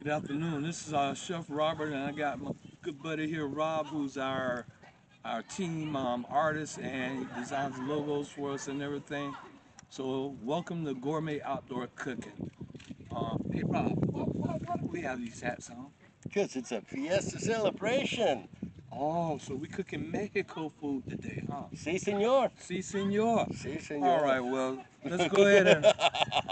Good afternoon. This is Chef Robert, and I got my good buddy here, Rob, who's our team artist, and he designs logos for us and everything. So welcome to Gourmet Outdoor Cooking. Hey Rob, why do we have these hats on? Because it's a fiesta celebration. Oh, so we cooking Mexico food today, huh? Si, senor. Si, senor. Si, All senor. right, well, let's go ahead and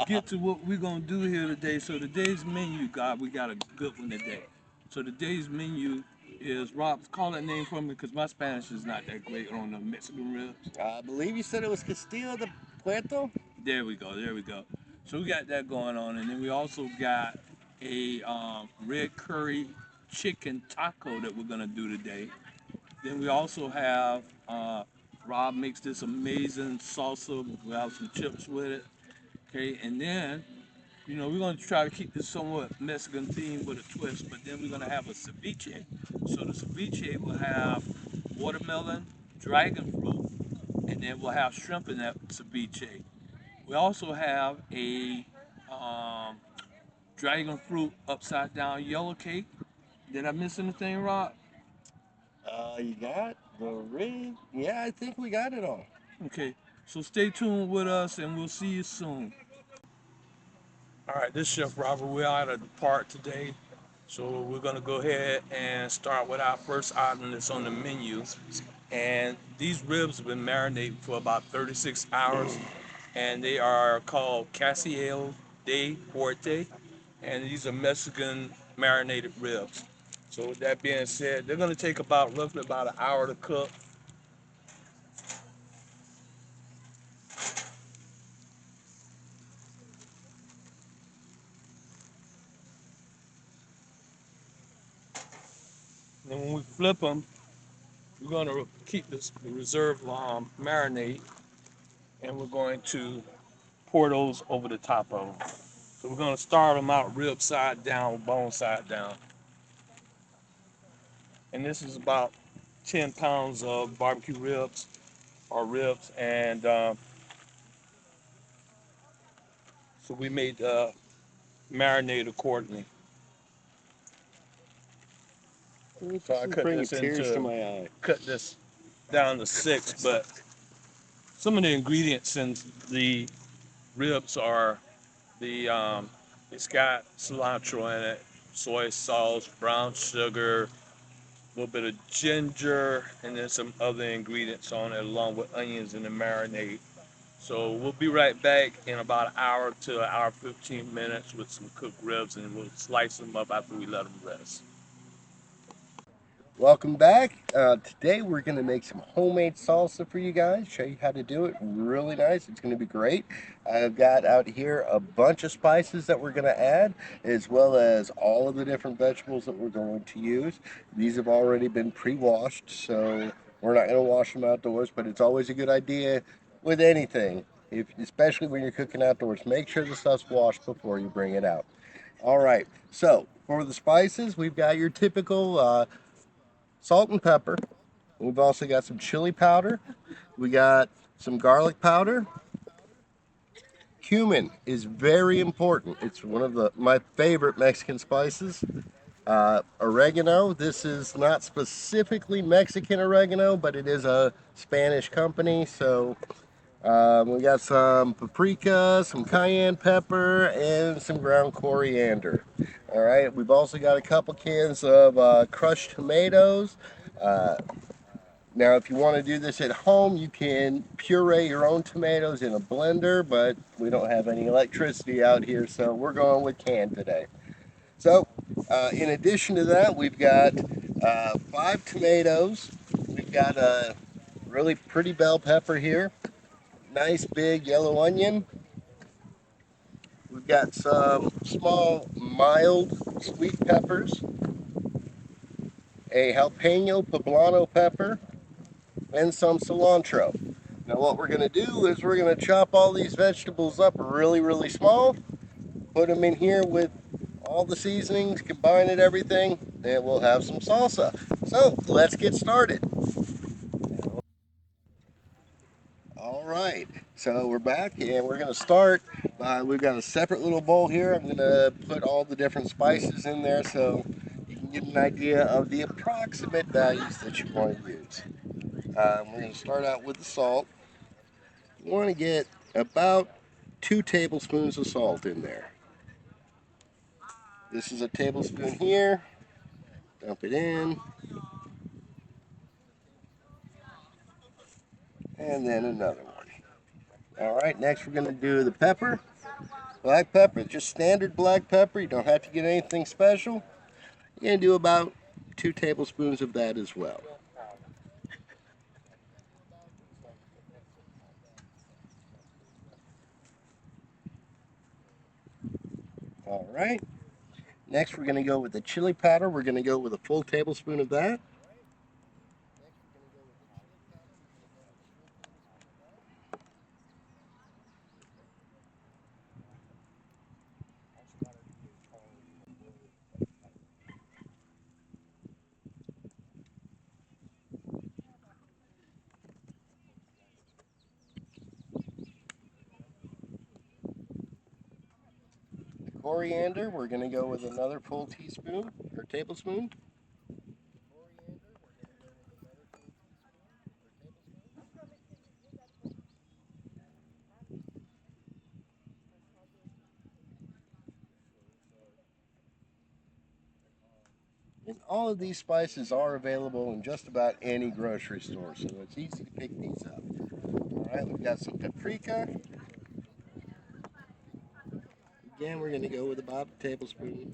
get to what we're gonna do here today. So today's menu, God, we got a good one today. So today's menu is Rob. Call that name for me because my Spanish is not that great on the Mexican ribs. I believe you said it was Castillo de Puerto. There we go. There we go. So we got that going on, and then we also got a red curry chicken taco that we're gonna do today. Then we also have Rob makes this amazing salsa. We have some chips with it. Okay, and then we're gonna try to keep this somewhat Mexican theme with a twist, but then we're gonna have a ceviche. So the ceviche will have watermelon, dragon fruit, and then we'll have shrimp in that ceviche. We also have a um, dragon fruit upside down yellow cake. Did I miss anything, Rob? You got the ring? Yeah, I think we got it all. Okay, so stay tuned with us, and we'll see you soon. All right, this is Chef Robert. We're out at the park today. So we're gonna go ahead and start with our first item that's on the menu. And these ribs have been marinated for about 36 hours. And they are called Casiel de Fuerte. And these are Mexican marinated ribs. So with that being said, they're gonna take about roughly about an hour to cook. And then when we flip them, we're gonna keep this reserve marinade, and we're going to pour those over the top of them. So we're gonna start them out rib side down, bone side down. And this is about 10 pounds of barbecue ribs or ribs. And so we made marinate accordingly. So I This is bringing tears to my eye. cut this down to 6, but some of the ingredients in the ribs are it's got cilantro in it, soy sauce, brown sugar, a little bit of ginger, and then some other ingredients on it, along with onions in the marinade. So we'll be right back in about an hour to an hour 15 minutes with some cooked ribs, and we'll slice them up after we let them rest. Welcome back. Today we're going to make some homemade salsa for you guys, show you how to do it. Really nice. It's going to be great. I've got out here a bunch of spices that we're going to add, as well as all of the different vegetables that we're going to use. These have already been pre-washed, so we're not going to wash them outdoors, but it's always a good idea with anything, especially when you're cooking outdoors. Make sure the stuff's washed before you bring it out. All right, so for the spices, we've got your typical salt and pepper. We've also got some chili powder. We got some garlic powder. Cumin is very important. It's one of my favorite Mexican spices. Oregano. This is not specifically Mexican oregano, but it is a Spanish company. So we got some paprika, some cayenne pepper, and some ground coriander. All right. We've also got a couple cans of crushed tomatoes. Uh, Now, if you want to do this at home, you can puree your own tomatoes in a blender, but we don't have any electricity out here, so we're going with canned today. So, in addition to that, we've got 5 tomatoes. We've got a really pretty bell pepper here, nice big yellow onion. We've got some small, mild sweet peppers, a jalapeno poblano pepper, and some cilantro. Now what we're going to do is we're going to chop all these vegetables up really, really small, put them in here with all the seasonings, combine it everything, and we'll have some salsa. So let's get started. All right, so we're back and we're going to start. We've got a separate little bowl here. I'm going to put all the different spices in there so you can get an idea of the approximate values that you want to use. We're going to start out with the salt. You want to get about 2 tablespoons of salt in there. This is a tablespoon here. Dump it in. And then another one. All right, next we're going to do the pepper. Black pepper, just standard black pepper. You don't have to get anything special. You're going to do about 2 tablespoons of that as well. All right. Next, we're going to go with the chili powder. We're going to go with a full tablespoon of that. Coriander, we're going to go with another full teaspoon or tablespoon. And all of these spices are available in just about any grocery store, so it's easy to pick these up. All right, we've got some paprika. Again, we're going to go with about a tablespoon.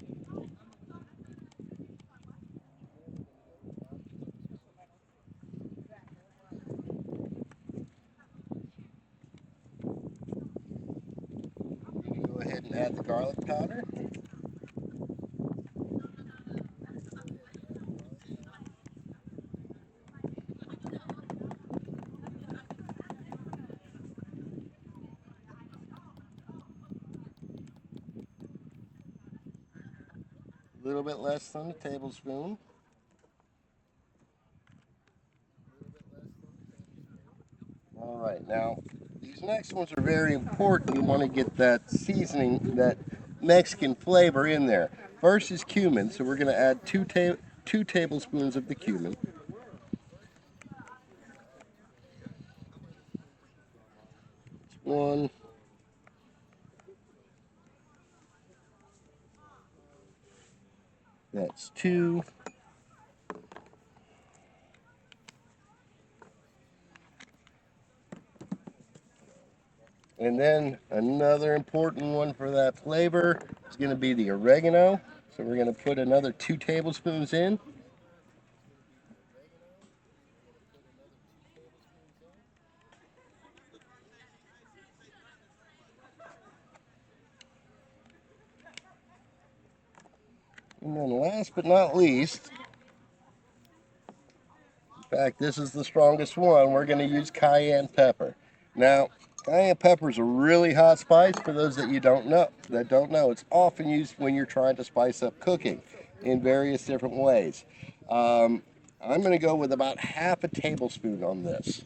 We're going to go ahead and add the garlic powder. A little bit less than a tablespoon. All right, now these next ones are very important. You want to get that seasoning, that Mexican flavor in there. First is cumin, so we're going to add 2 tablespoons of the cumin. That's one. That's two. And then another important one for that flavor is going to be the oregano. So we're going to put another 2 tablespoons in. And then last but not least, in fact, this is the strongest one, we're going to use cayenne pepper. Now, cayenne pepper is a really hot spice for those that don't know. It's often used when you're trying to spice up cooking in various different ways. I'm going to go with about half a tablespoon on this.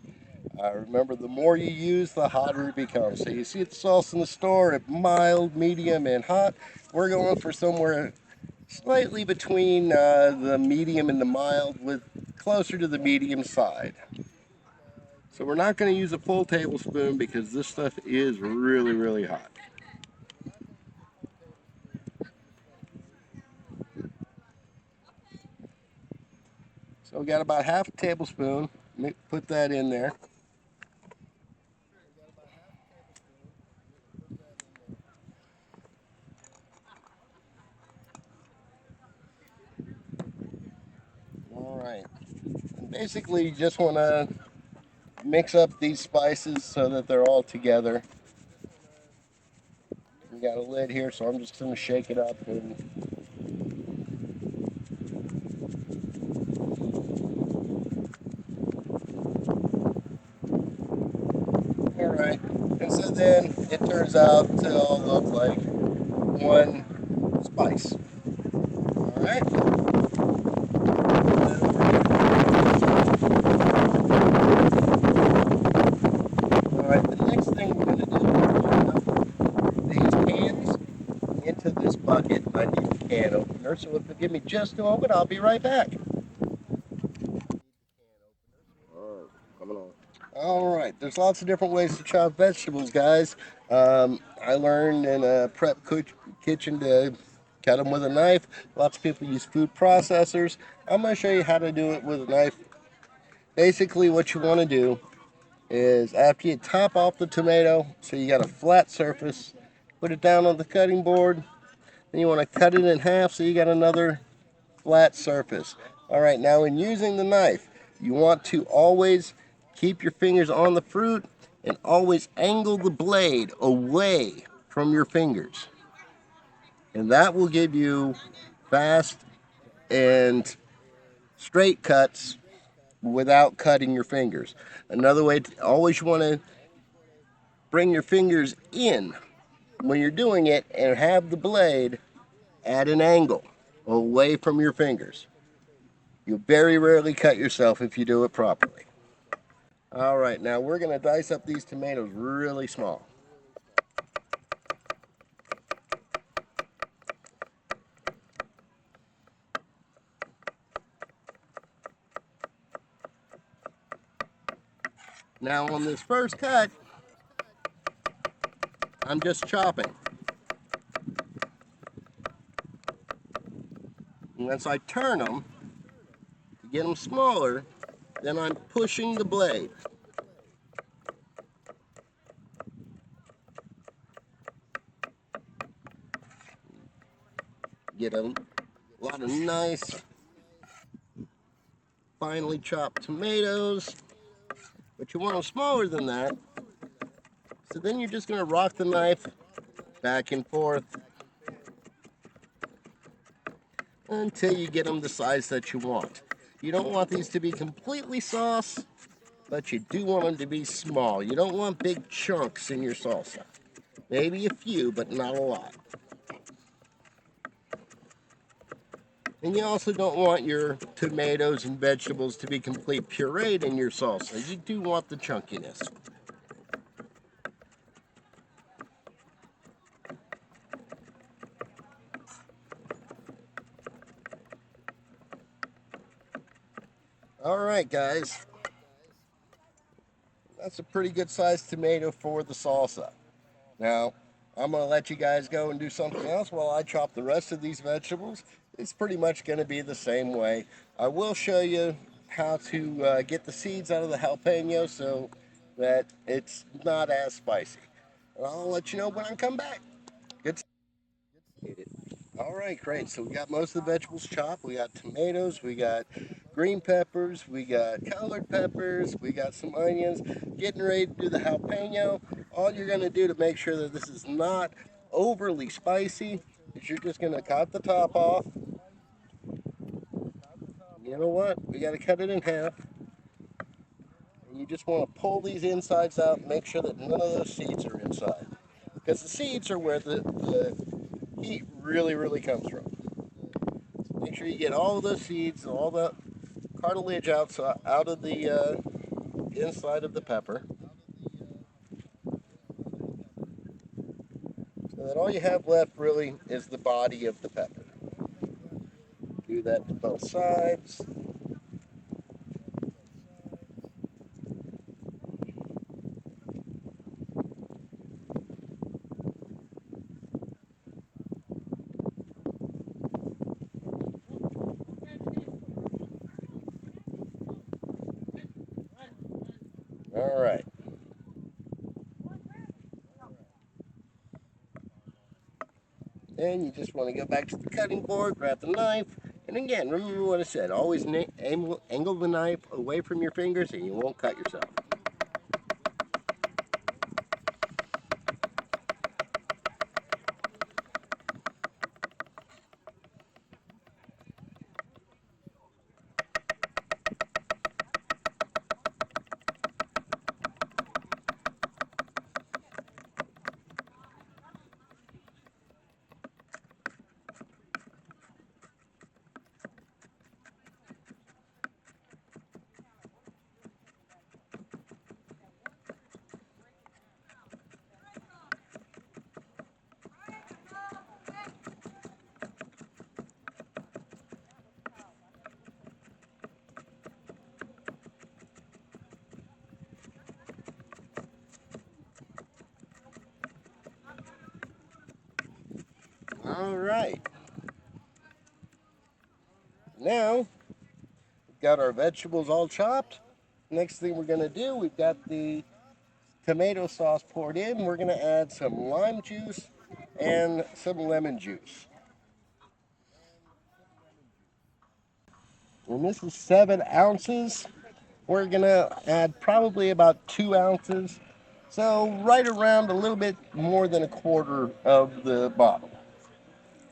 Remember, the more you use, the hotter it becomes. So you see the sauce in the store at mild, medium, and hot. We're going for somewhere slightly between the medium and the mild, with closer to the medium side. So we're not going to use a full tablespoon because this stuff is really, really hot. So we got about half a tablespoon. Put that in there. All right. And basically, you just want to mix up these spices so that they're all together. We got a lid here, so I'm just going to shake it up. All right. And so then it turns out to all look like one spice. All right. All right. opener, so if you give me just a moment, I'll be right back. Oh, coming on. All right, there's lots of different ways to chop vegetables, guys. I learned in a kitchen to cut them with a knife. Lots of people use food processors. I'm going to show you how to do it with a knife. Basically, what you want to do is after you top off the tomato, so you got a flat surface, put it down on the cutting board. Then you want to cut it in half so you got another flat surface. All right, now in using the knife, you want to always keep your fingers on the fruit and always angle the blade away from your fingers. And that will give you fast and straight cuts without cutting your fingers. Another way, to always want to bring your fingers in when you're doing it and have the blade at an angle away from your fingers. You very rarely cut yourself if you do it properly. All right, now we're going to dice up these tomatoes really small. Now on this first cut, I'm just chopping. And once I turn them to get them smaller, then I'm pushing the blade. Get a lot of nice, finely chopped tomatoes. But you want them smaller than that. So then you're just going to rock the knife back and forth until you get them the size that you want. You don't want these to be completely sauce, but you do want them to be small. You don't want big chunks in your salsa. Maybe a few, but not a lot. And you also don't want your tomatoes and vegetables to be complete pureed in your salsa. You do want the chunkiness. All right, guys. That's a pretty good sized tomato for the salsa. Now, I'm going to let you guys go and do something else while I chop the rest of these vegetables. It's pretty much going to be the same way. I will show you how to get the seeds out of the jalapeno so that it's not as spicy. And I'll let you know when I come back. Good. All right, great. So we got most of the vegetables chopped. We got tomatoes, we got green peppers, we got colored peppers, we got some onions. Getting ready to do the jalapeno. All you're going to do to make sure that this is not overly spicy is you're just going to cut the top off. You know what? We got to cut it in half. And you just want to pull these insides out and make sure that none of those seeds are inside. Because the seeds are where the heat really, really comes from. Make sure you get all of those seeds, all the cartilage out of the inside of the pepper. So that all you have left really is the body of the pepper. Do that to both sides. All right. Then you just want to go back to the cutting board, grab the knife, and again, remember what I said. Always angle the knife away from your fingers and you won't cut yourself. All right. Now we've got our vegetables all chopped. Next thing we're going to do, we've got the tomato sauce poured in. We're going to add some lime juice and some lemon juice. And this is 7 ounces. We're going to add probably about 2 ounces. So right around a little bit more than a quarter of the bottle.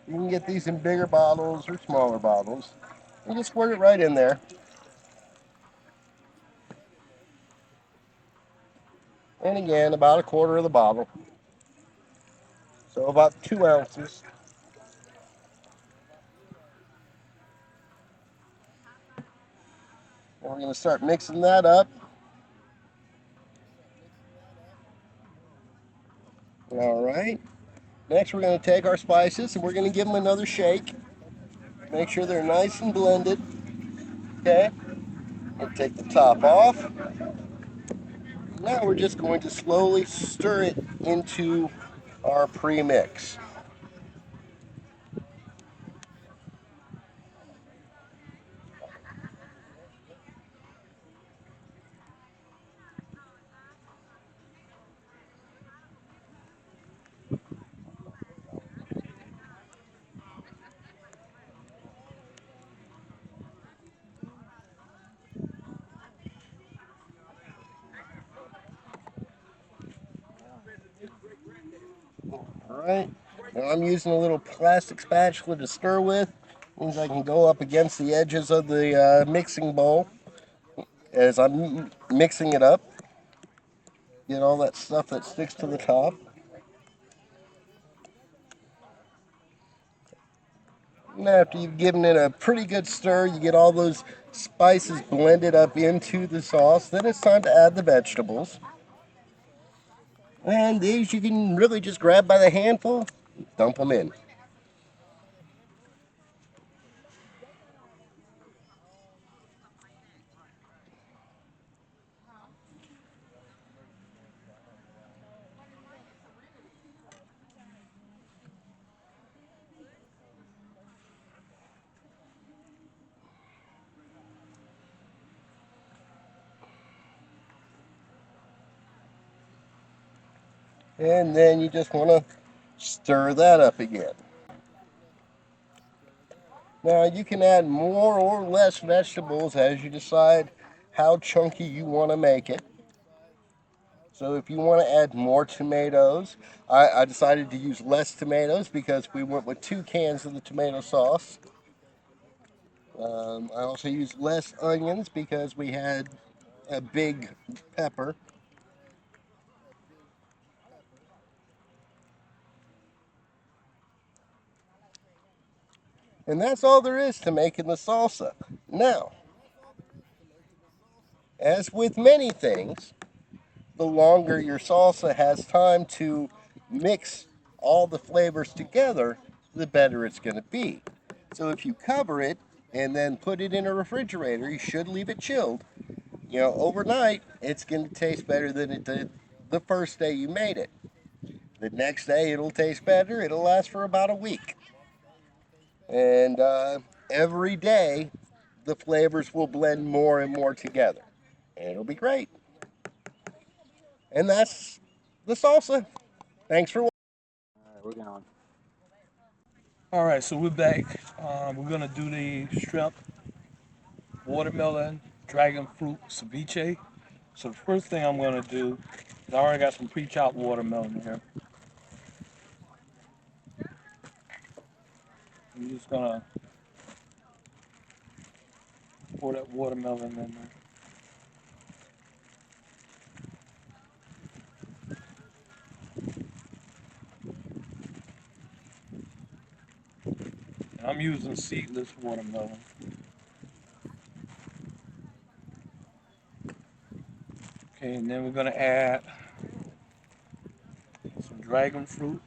You can get these in bigger bottles or smaller bottles. And just squirt it right in there. And again, about a quarter of the bottle. So about 2 ounces. And we're going to start mixing that up. All right. Next, we're going to take our spices and we're going to give them another shake. Make sure they're nice and blended. Okay. And take the top off. Now we're just going to slowly stir it into our pre-mix. All right. Now I'm using a little plastic spatula to stir with. Means I can go up against the edges of the mixing bowl as I'm mixing it up. Get all that stuff that sticks to the top. And after you've given it a pretty good stir, you get all those spices blended up into the sauce. Then it's time to add the vegetables. And these you can really just grab by the handful, dump them in. And then you just want to stir that up again. Now you can add more or less vegetables as you decide how chunky you want to make it. So if you want to add more tomatoes, I decided to use less tomatoes because we went with 2 cans of the tomato sauce. I also used less onions because we had a big pepper. And that's all there is to making the salsa. Now, as with many things, the longer your salsa has time to mix all the flavors together, the better it's going to be. So if you cover it and then put it in a refrigerator, you should leave it chilled. Overnight, it's going to taste better than it did the first day you made it. The next day, it'll taste better. It'll last for about a week. And every day, the flavors will blend more and more together. And it'll be great. And that's the salsa. Thanks for watching. All right, we're going. All right, so we're back. We're gonna do the shrimp, watermelon, dragon fruit ceviche. So the first thing I'm gonna do is I already got some pre-chopped watermelon here. I'm just gonna pour that watermelon in there. And I'm using seedless watermelon. Okay, and then we're gonna add some dragon fruit.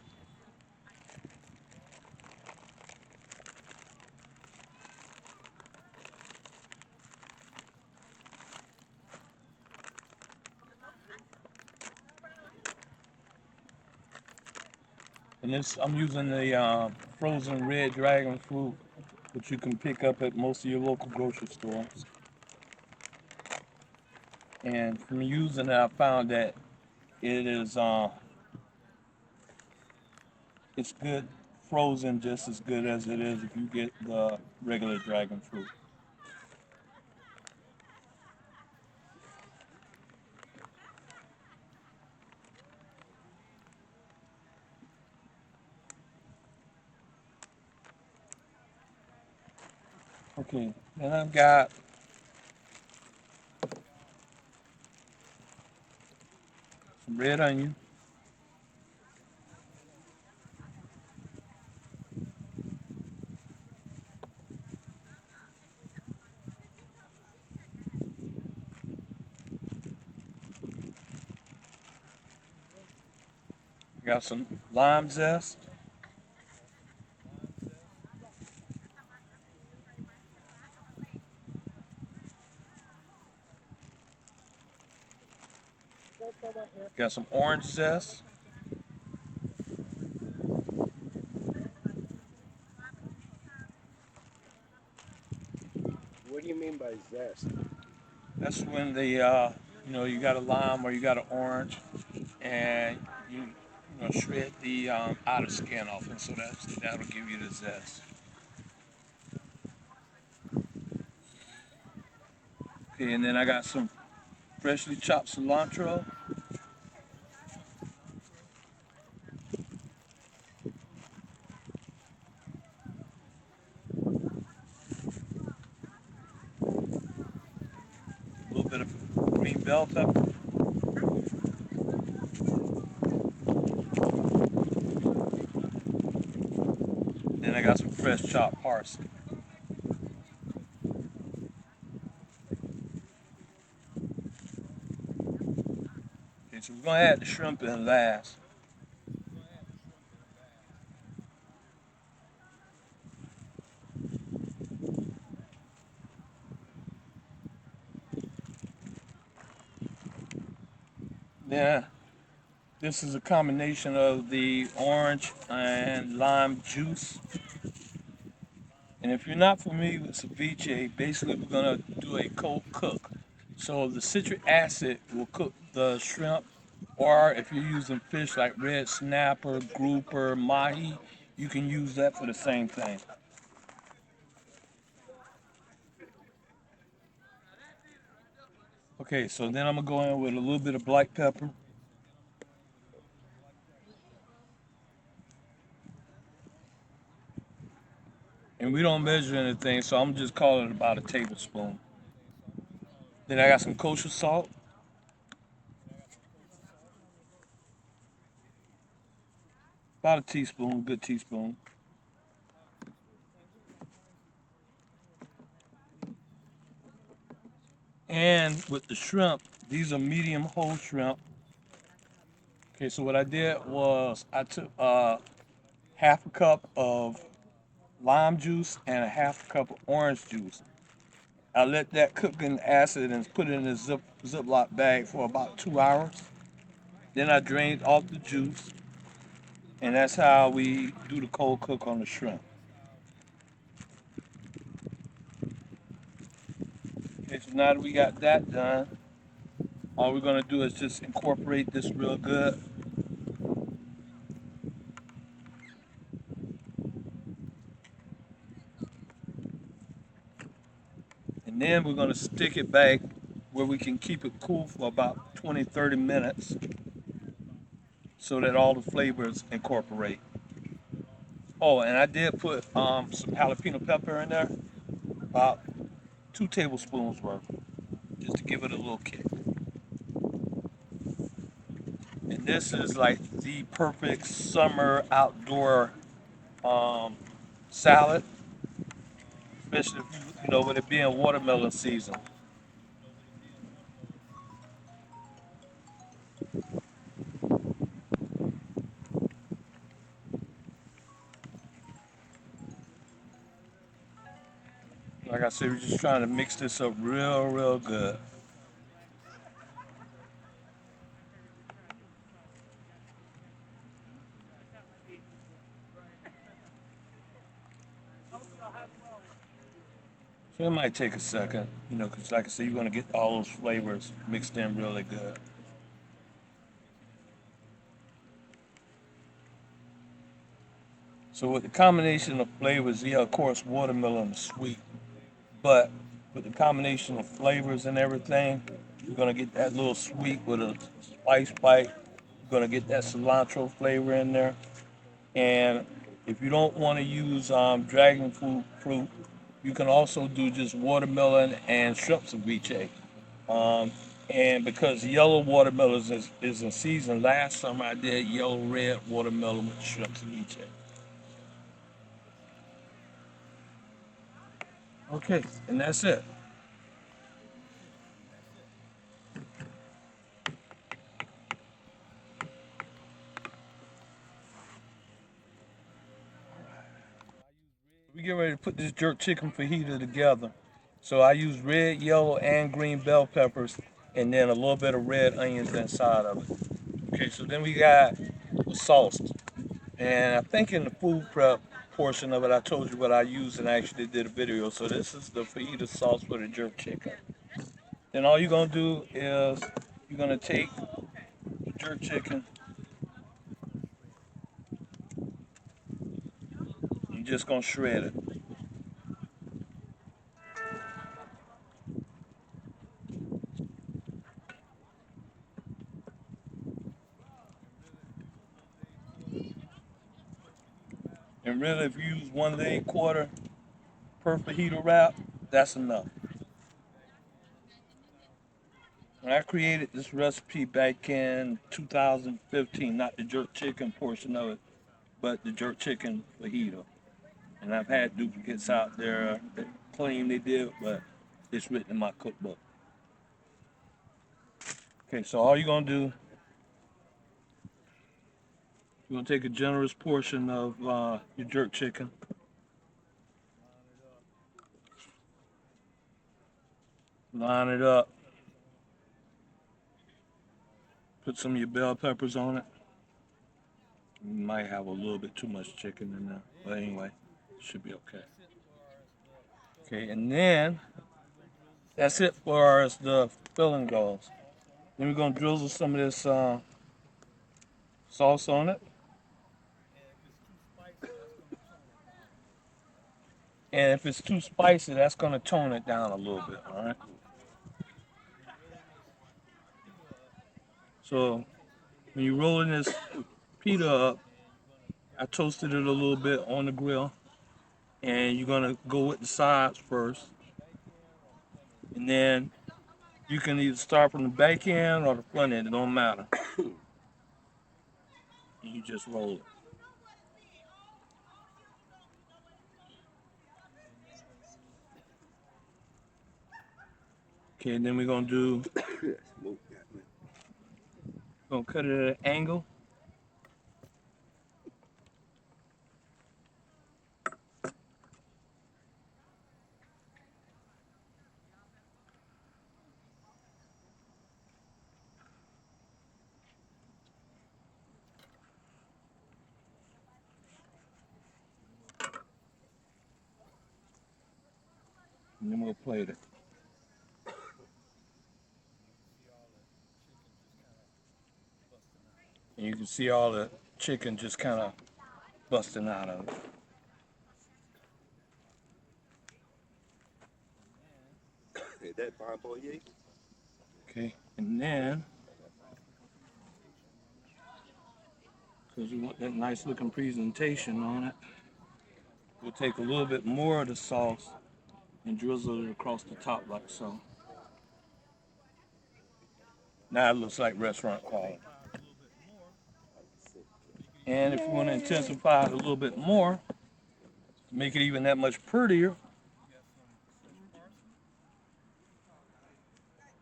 And And this, I'm using the frozen red dragon fruit, which you can pick up at most of your local grocery stores. And from using it, I found that it is it's good frozen just as good as it is if you get the regular dragon fruit. Okay, then I've got some red onion, got some lime zest, got some orange zest, What do you mean by zest? that's when you got a lime or you got an orange, and shred the outer skin off, and so that'll give you the zest. Okay, and then I got some freshly chopped cilantro, a little bit of green bell pepper. Then I got some fresh chopped parsley. Okay, so we're gonna add the shrimp in last. Then this is a combination of the orange and lime juice. And if you're not familiar with ceviche, basically we're gonna do a cold cook. So the citric acid will cook the shrimp, or if you're using fish like red snapper, grouper, mahi, you can use that for the same thing. Okay, so then I'm gonna go in with a little bit of black pepper, and we don't measure anything, so I'm just calling it about a tablespoon. Then I got some kosher salt, about a teaspoon, good teaspoon. And with the shrimp, these are medium whole shrimp. Okay, so what I did was I took half a cup of lime juice and a half a cup of orange juice. I let that cook in acid and put it in a Ziploc bag for about 2 hours. Then I drained off the juice, and that's how we do the cold cook on the shrimp. Okay, so now that we got that done, all we're gonna do is just incorporate this real good. And then we're gonna stick it back where we can keep it cool for about 20, 30 minutes so that all the flavors incorporate. Oh, and I did put some jalapeno pepper in there, about 2 tablespoons worth, just to give it a little kick. And this is like the perfect summer outdoor um, salad, especially if with it being watermelon season. Like I said, we're just trying to mix this up real, real good. So it might take a second, you know, because like I said, you're gonna get all those flavors mixed in really good. So with the combination of flavors, yeah, of course, watermelon is sweet, but with the combination of flavors and everything, you're gonna get that little sweet with a spice bite. You're gonna get that cilantro flavor in there. And if you don't want to use dragon fruit, you can also do just watermelon and shrimp ceviche. Um, and because yellow watermelon is in season, last summer I did yellow red watermelon with shrimp ceviche. Okay, and that's it. We get ready to put this jerk chicken fajita together. So I use red, yellow, and green bell peppers, and then a little bit of red onions inside of it. Okay, so then we got the sauce. And I think in the food prep portion of it, I told you what I used and I actually did a video. So this is the fajita sauce for the jerk chicken. Then all you're gonna do is you're gonna take the jerk chicken, you're just gonna shred it. And really, if you use 1 1/8 quarter per fajita wrap, that's enough. When I created this recipe back in 2015, not the jerk chicken portion of it, but the jerk chicken fajita. And I've had duplicates out there that claim they did, but it's written in my cookbook. Okay, so all you're gonna do, you're gonna take a generous portion of your jerk chicken, line it up, put some of your bell peppers on it. You might have a little bit too much chicken in there, but anyway, it should be okay. Okay, and then that's it for as the filling goes. Then we're gonna drizzle some of this sauce on it. And if it's too spicy, that's gonna tone it down a little bit, all right? So when you're rolling this pita up, I toasted it a little bit on the grill, and you're gonna go with the sides first, and then you can either start from the back end or the front end, it don't matter. And you just roll it. Okay, and then we're gonna cut it at an angle. And then we'll plate it. And you can see all the chicken just kind of busting out of it. Is that fine boy? Okay, and then, because you want that nice looking presentation on it, we'll take a little bit more of the sauce and drizzle it across the top like so. Now it looks like restaurant quality. And if you want to intensify it a little bit more, to make it even that much prettier,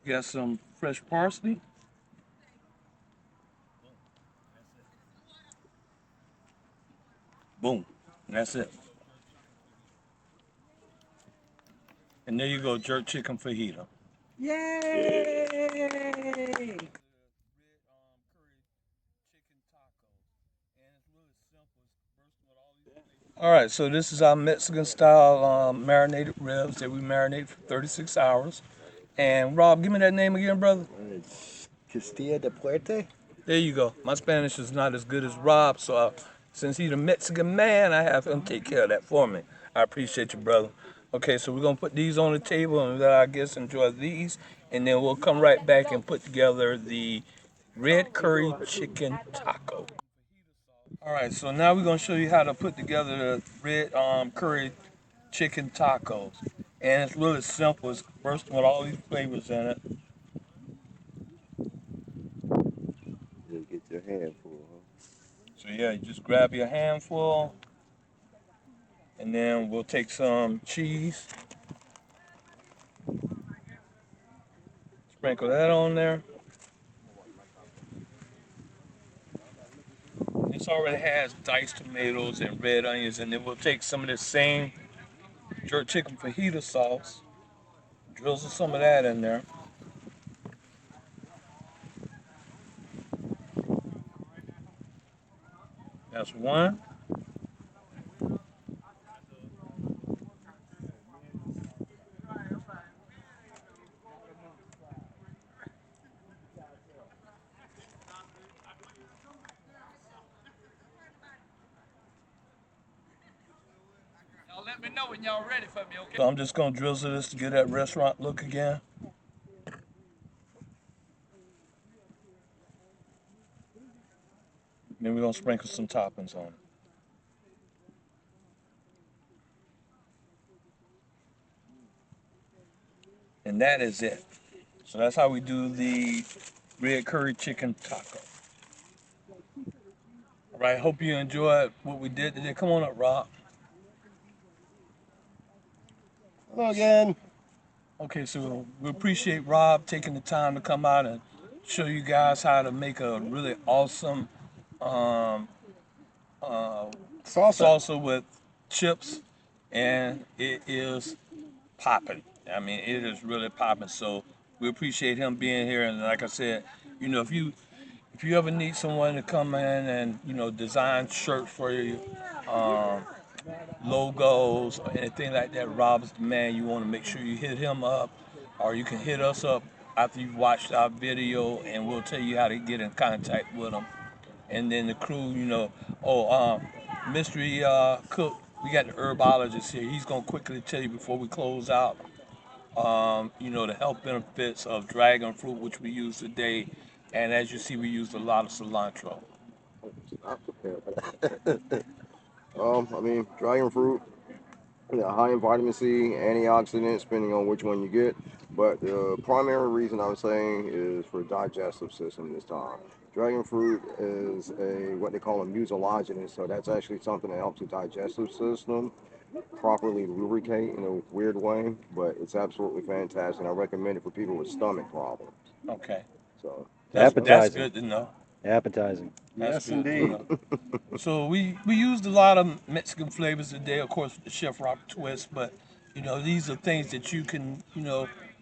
you got some fresh parsley. Boom. And that's it. And there you go, jerk chicken fajita. Yay! All right, so this is our Mexican style marinated ribs that we marinate for 36 hours. And Rob, give me that name again, brother. It's Castilla de Puerte. There you go. My Spanish is not as good as Rob, so since he's a Mexican man, I have him take care of that for me. I appreciate you, brother. Okay, so we're gonna put these on the table and let our guests enjoy these, and then we'll come right back and put together the red curry chicken taco. All right, so now we're gonna show you how to put together the red curry chicken tacos, and it's really simple. It's first with all these flavors in it. You'll get your handful, So yeah, you just grab your handful, and then we'll take some cheese, sprinkle that on there. This already has diced tomatoes and red onions, and then we'll take some of this same jerk chicken fajita sauce, drizzle some of that in there. That's one. Y'all let me know when y'all ready for me, okay? So I'm just gonna drizzle this to get that restaurant look again. Then we're gonna sprinkle some toppings on it. And that is it. So that's how we do the red curry chicken taco. All right, hope you enjoyed what we did today. Come on up, Rob. Hello again. Okay, so we appreciate Rob taking the time to come out and show you guys how to make a really awesome um, uh, Salsa. salsa with chips, and it is popping. I mean, it is really popping. So we appreciate him being here. And like I said, if you ever need someone to come in and design shirts for you, um, logos or anything like that, Rob's the man. You want to make sure you hit him up, or you can hit us up after you've watched our video, and we'll tell you how to get in contact with him. And then the crew, mystery cook. We got the herbologist here. He's gonna quickly tell you before we close out. The health benefits of dragon fruit, which we use today. And as you see, we used a lot of cilantro. Not prepared for that. I mean, dragon fruit, yeah, high in vitamin C, antioxidants, depending on which one you get. But the primary reason I was saying is for digestive system this time. Dragon fruit is a what they call a mucilaginous, so that's actually something that helps the digestive system properly lubricate in a weird way. But it's absolutely fantastic. I recommend it for people with stomach problems. Okay, So that's Appetizing. good to know. Appetizing. That's yes, good to indeed. know. So we used a lot of Mexican flavors today, of course, with the Chef Rock twist. But these are things that you can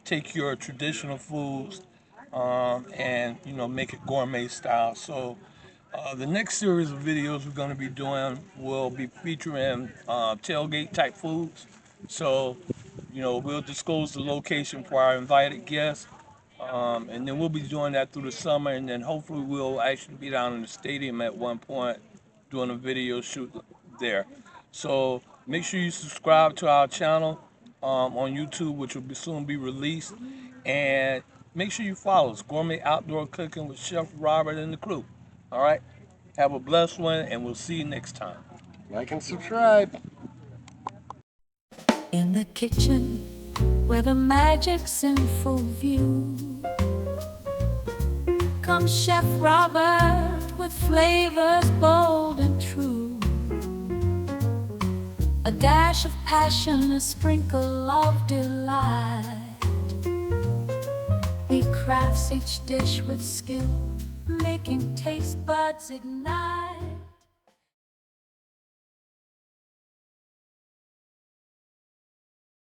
take your traditional foods and make it gourmet style. So the next series of videos we're going to be doing will be featuring tailgate type foods. So we'll disclose the location for our invited guests. And then we'll be doing that through the summer, and then hopefully we'll actually be down in the stadium at one point doing a video shoot there. So make sure you subscribe to our channel on YouTube, which will soon be released, and make sure you follow us, Gourmet Outdoor Cooking with Chef Robert and the crew. All right, have a blessed one, and we'll see you next time. Like and subscribe. In the kitchen where the magic's in full view comes Chef Robert with flavors bold and true. A dash of passion, a sprinkle of delight. He crafts each dish with skill, making taste buds ignite.